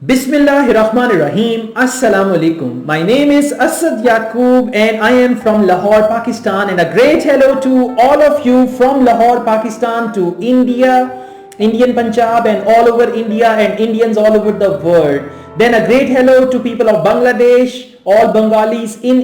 Bismillahirrahmanirrahim. Assalamu alaikum. My name is Asad Yaqub and I am from Lahore, Pakistan, and a great hello to all of you from Lahore, Pakistan to India, Indian Punjab and all over India and Indians all over the world. Then a great hello to people of Bangladesh, all Bengalis in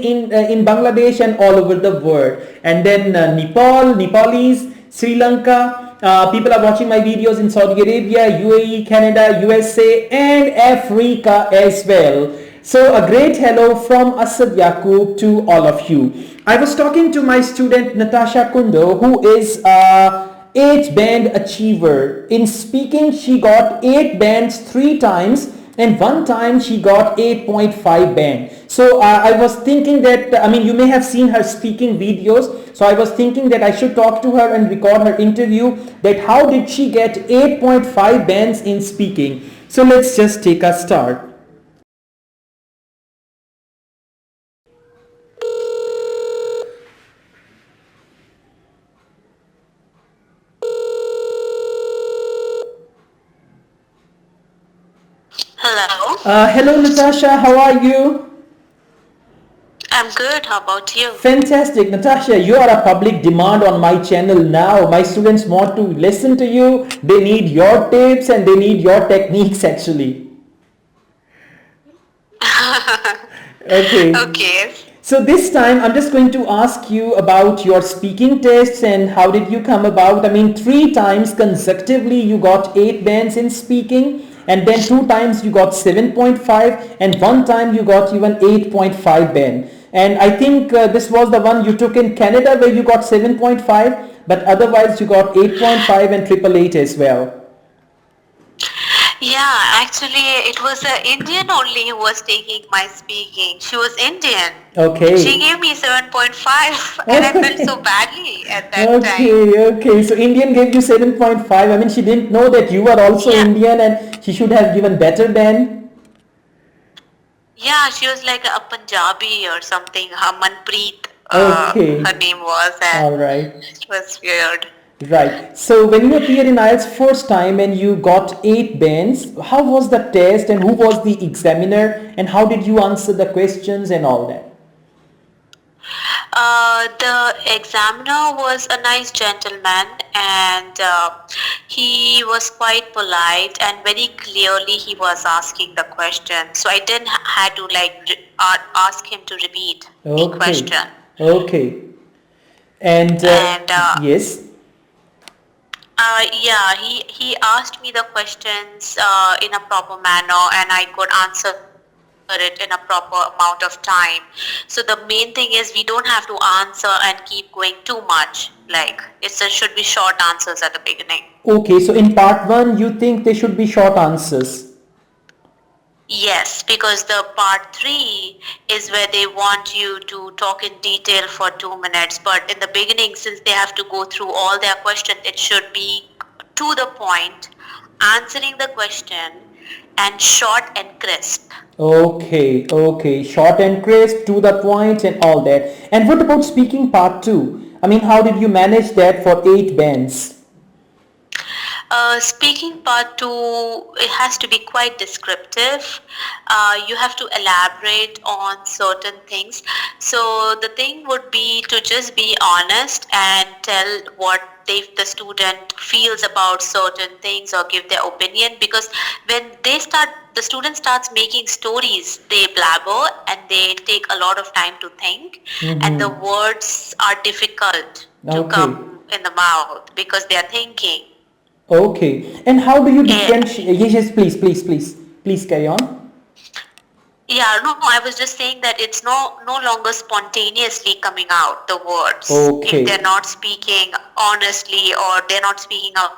Bangladesh and all over the world. And then Nepal, Nepalese, Sri Lanka, people are watching my videos in Saudi Arabia, UAE, Canada, USA and Africa as well. So a great hello from Asad Yaqub to all of you. I was talking to my student Natasha Kundo, who is a 8 band achiever. In speaking, she got 8 bands 3 times and one time she got 8.5 band. So I was thinking that, you may have seen her speaking videos. So I was thinking that I should talk to her and record her interview, that how did she get 8.5 bands in speaking. So let's just take a start. Hello. Hello Natasha, how are you? I'm good. How about you? Fantastic. Natasha, you are a public demand on my channel now. My students want to listen to you. They need your tips and they need your techniques actually. Okay. Okay. So this time I'm just going to ask you about your speaking tests and how did you come about. 3 times consecutively you got 8 bands in speaking, and then 2 times you got 7.5 and 1 time you got even 8.5 band. And I think this was the one you took in Canada where you got 7.5, but otherwise you got 8.5 and 888 as well. Yeah, actually it was an Indian only who was taking my speaking. She was Indian. Okay. She gave me 7.5 and I felt so badly at that time. Okay. So Indian gave you 7.5. She didn't know that you were also Indian and she should have given better than. Yeah, she was like a Punjabi or something. Manpreet, Okay. her name was. And all right. It was weird. Right. So when you appeared in IELTS first time and you got 8 bands, how was the test and who was the examiner and how did you answer the questions and all that? The examiner was a nice gentleman and he was quite polite and very clearly he was asking the question. So I didn't had to ask him to repeat the question. Okay. And yes. Yeah, he asked me the questions in a proper manner and I could answer it in a proper amount of time. So the main thing is we don't have to answer and keep going too much. Should be short answers at the beginning. Okay, so in part 1 you think they should be short answers? Yes, because the part 3 is where they want you to talk in detail for 2 minutes. But in the beginning, since they have to go through all their questions, it should be to the point, answering the question and short and crisp. Okay, short and crisp, to the point and all that. And what about speaking part 2? How did you manage that for 8 bands? Speaking part 2, it has to be quite descriptive. You have to elaborate on certain things. So the thing would be to just be honest and tell what the student feels about certain things or give their opinion, because when the student starts making stories, they blabber and they take a lot of time to think, and the words are difficult to come in the mouth because they are thinking. Okay. And how do you differentiate? Yes, please carry on. Yeah, no, I was just saying that it's no longer spontaneously coming out, the words. Okay. If they're not speaking honestly or they're not speaking out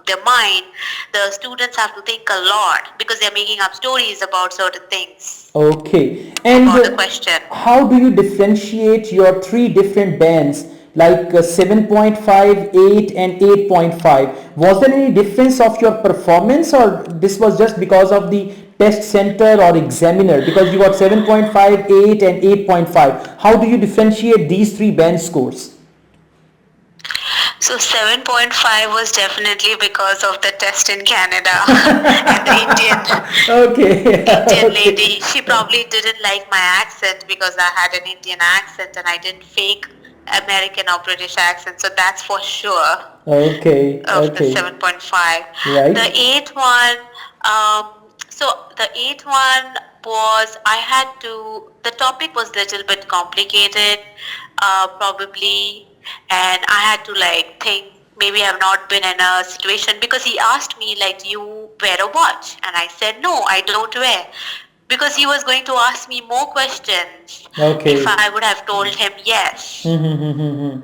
their mind, the students have to think a lot because they're making up stories about certain things. Okay. And about the question. How do you differentiate your 3 different bands, like 7.5, 8 and 8.5? Was there any difference of your performance, or this was just because of the test center or examiner, because you got 7.5, 8 and 8.5? How do you differentiate these 3 band scores? So 7.5 was definitely because of the test in Canada and the Okay. Indian Okay. lady. She probably didn't like my accent because I had an Indian accent and I didn't fake American or British accent. So that's for sure Okay. of the Okay. 7.5. The Right. eighth one, so the eighth one was I had to. The topic was little bit complicated, probably, and I had to like think. Maybe I've not been in a situation because he asked me like, "Do you wear a watch?" And I said, "No, I don't wear." Because he was going to ask me more questions if Okay. I would have told him yes, Mm-hmm.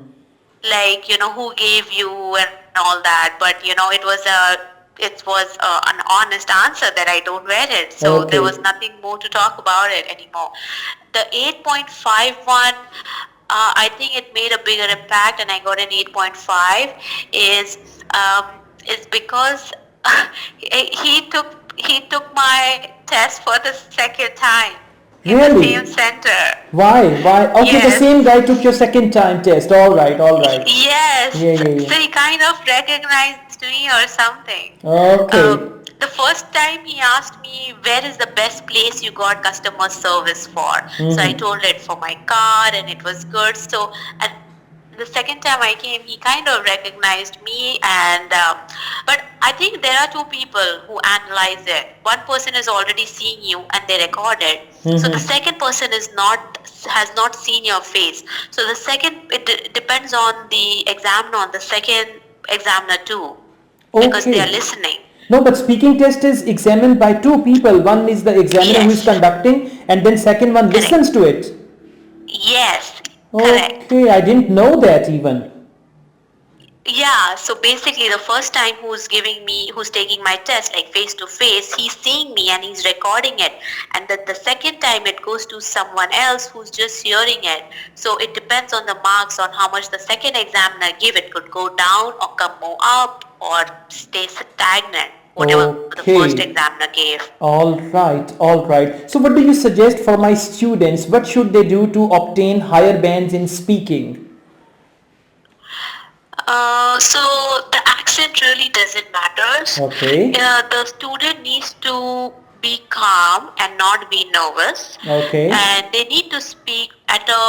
like who gave you and all that, but it was an honest answer that I don't wear it, so there was Okay. nothing more to talk about it anymore. The 8.51, I think it made a bigger impact and I got an 8.5 is is because he took my test for the second time in the same Really? center. Why? Why? Okay, the Yes. same guy took your second time test. All right. All right. Yes, Yeah. Yeah. so Yeah. he kind of recognized me or something. Okay. The first time he asked me, where is the best place you got customer service for? So I Mm-hmm. told it for my car and it was good. So, and the second time I came, he kind of recognized me, and but I think there are two people who analyze it. One person is already seeing you and they record it. So the Mm-hmm. second person has not seen your face. So the second it depends on the examiner, on the second examiner too, because they are Okay. listening. No, but speaking test is examined by two people. One is the examiner who is Yes, conducting, and then second one correct. listens to it. Yes, correct. Okay, I didn't know that even. Yeah, so basically the first time who's taking my test like face to face, he's seeing me and he's recording it. And then the second time it goes to someone else who's just hearing it. So it depends on the marks on how much the second examiner give. It could go down or come more up or stay stagnant, whatever the first Okay. examiner gave. All right, all right. So, what do you suggest for my students? What should they do to obtain higher bands in speaking? So the accent really doesn't matter. Okay, The student needs to be calm and not be nervous, okay, and they need to speak at a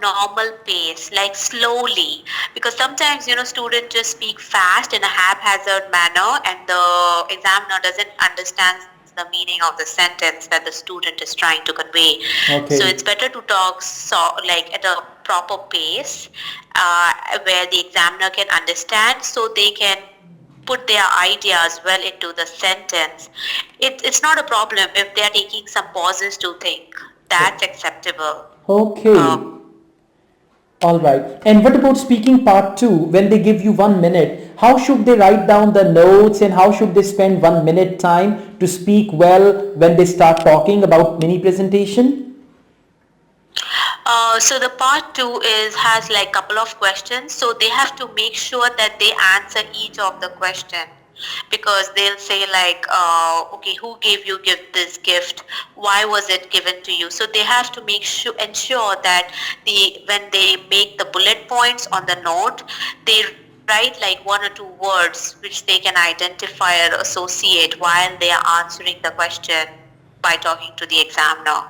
normal pace, like slowly, because sometimes students just speak fast in a haphazard manner, and the examiner doesn't understand the meaning of the sentence that the student is trying to convey. So it's okay, better to talk like at a proper pace, where the examiner can understand, so they can put their ideas well into the sentence. It's not a problem if they are taking some pauses to think. That's acceptable. okay. Um, All right. And what about speaking part two? When they give you 1 minute, how should they write down the notes and how should they spend 1 minute time to speak well when they start talking about mini presentation? so the part two is has like couple of questions. So they have to make sure that they answer each of the question, because they'll say like, okay, who gave you this gift? Why was it given to you? So they have to ensure that when they make the bullet points on the note, they write like one or two words which they can identify or associate while they are answering the question by talking to the examiner.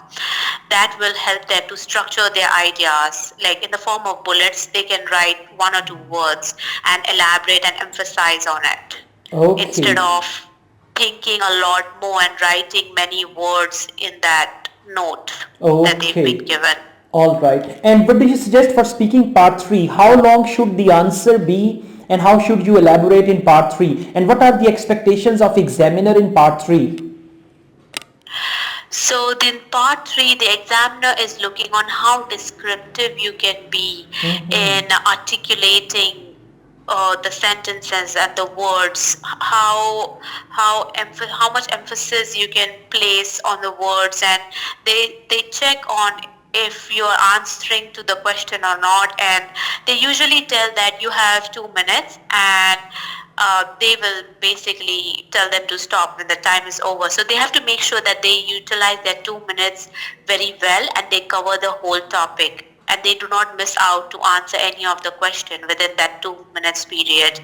That will help them to structure their ideas. Like in the form of bullets, they can write one or two words and elaborate and emphasize on it, instead Okay. of thinking a lot more and writing many words in that note that they've been Okay. given. All right. And what do you suggest for speaking part three? How long should the answer be and how should you elaborate in part three? And what are the expectations of examiner in part three? So in part three, the examiner is looking on how descriptive you can be in articulating the sentences and the words, how much emphasis you can place on the words, and they check on if you are answering to the question or not, and they usually tell that you have 2 minutes, and they will basically tell them to stop when the time is over. So they have to make sure that they utilize their 2 minutes very well and they cover the whole topic and they do not miss out to answer any of the question within that 2 minutes period.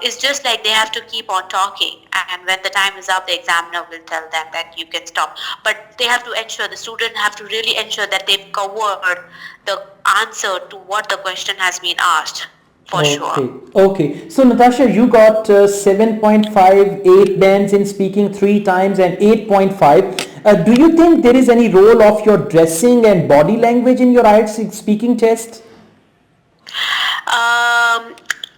It's just like they have to keep on talking, and when the time is up, the examiner will tell them that you can stop. But they have to ensure, the student have to really ensure that they've covered the answer to what the question has been asked. For sure. Okay. So Natasha, you got 7.58 bands in speaking 3 times and 8.5. Do you think there is any role of your dressing and body language in your IELTS speaking test?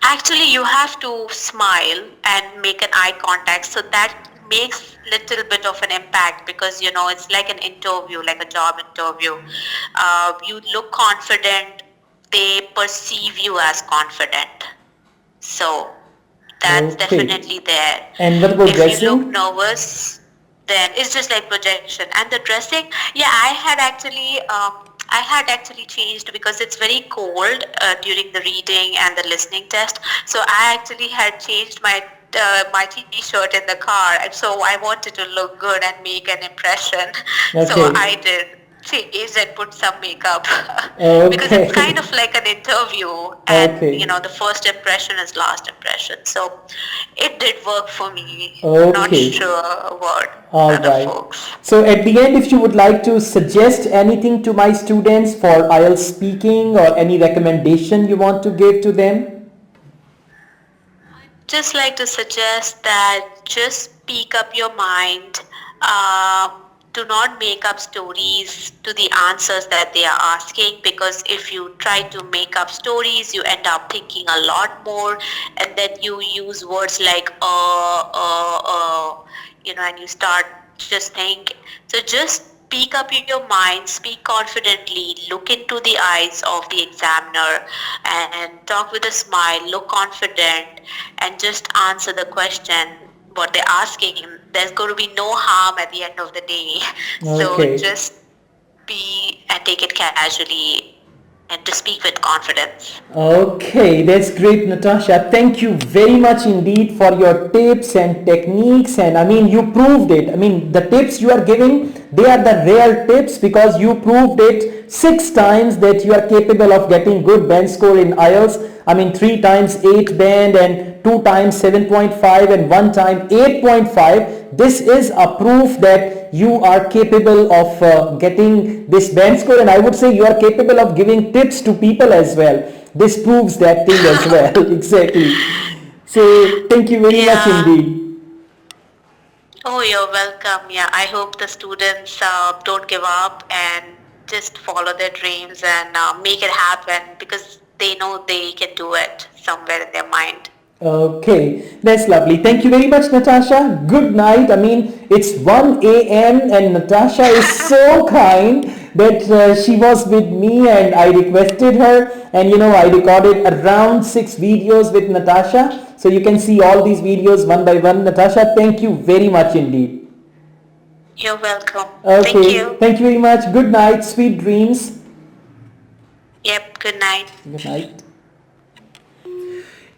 Actually, you have to smile and make an eye contact, so that makes little bit of an impact, because it's like an interview, like a job interview. You look confident, they perceive you as confident, so that's definitely there. And what about dressing? If you look nervous, then it's just like projection. And the dressing, yeah, I had actually changed, because it's very cold during the reading and the listening test. So I actually had changed my t-shirt in the car, and so I wanted to look good and make an impression. So I did change and put some makeup because it's kind of like an interview, and the first impression is last impression. So it did work for me. Not sure about other folks. So at the end, if you would like to suggest anything to my students for IELTS speaking, or any recommendation you want to give to them? Just like to suggest that just speak up your mind. Do not make up stories to the answers that they are asking, because if you try to make up stories, you end up thinking a lot more, and then you use words like and you start just thinking. So just speak up in your mind, speak confidently, look into the eyes of the examiner and talk with a smile, look confident, and just answer the question what they're asking. There's going to be no harm at the end of the day. So just be and take it casually and to speak with confidence. Okay, that's great, Natasha. Thank you very much indeed for your tips and techniques. And I mean, you proved it. I mean, the tips you are giving, they are the rare tips, because you proved it 6 times that you are capable of getting good band score in IELTS. I mean, 3 times 8 band, and 2 times 7.5, and 1 time 8.5. This is a proof that you are capable of getting this band score, and I would say you are capable of giving tips to people as well. This proves that thing as well. Exactly. So thank you very much indeed. Oh, you're welcome. Yeah, I hope the students don't give up and just follow their dreams and make it happen, because they know they can do it somewhere in their mind. Okay, that's lovely. Thank you very much, Natasha. Good night. I mean, it's 1 a.m. and Natasha is so kind that she was with me and I requested her, and I recorded around 6 videos with Natasha. So you can see all these videos one by one. Natasha, thank you very much indeed. You're welcome. Okay. Thank you. Thank you very much. Good night. Sweet dreams. Yep. Good night. Good night.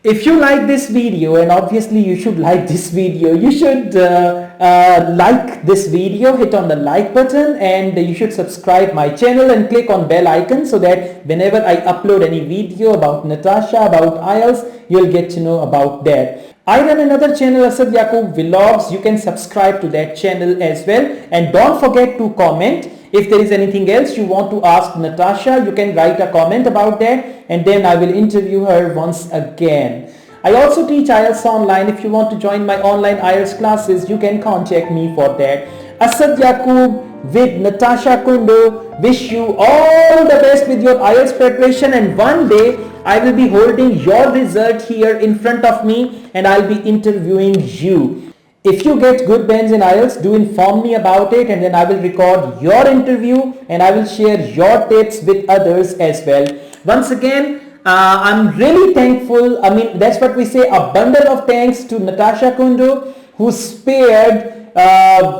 If you like this video, and obviously you should like this video, you should like this video, hit on the like button, and you should subscribe my channel and click on bell icon, so that whenever I upload any video about Natasha, about IELTS, you'll get to know about that. I run another channel, Asad Yaqub Vlogs. You can subscribe to that channel as well, and don't forget to comment. If there is anything else you want to ask Natasha, you can write a comment about that, and then I will interview her once again. I also teach IELTS online. If you want to join my online IELTS classes, you can contact me for that. Asad Yaqub with Natasha Kundo wish you all the best with your IELTS preparation, and one day I will be holding your result here in front of me and I'll be interviewing you. If you get good bands in IELTS, do inform me about it, and then I will record your interview and I will share your tips with others as well. Once again, I'm really thankful. I mean, that's what we say, a bundle of thanks to Natasha Kundo, who spared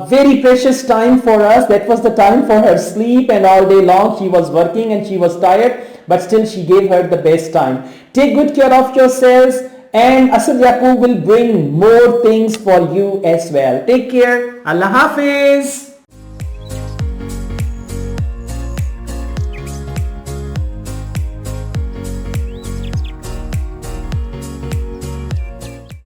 very precious time for us. That was the time for her sleep, and all day long she was working and she was tired, but still she gave her the best time. Take good care of yourselves, and Asad Yaqub will bring more things for you as well. Take care. Allah Hafiz.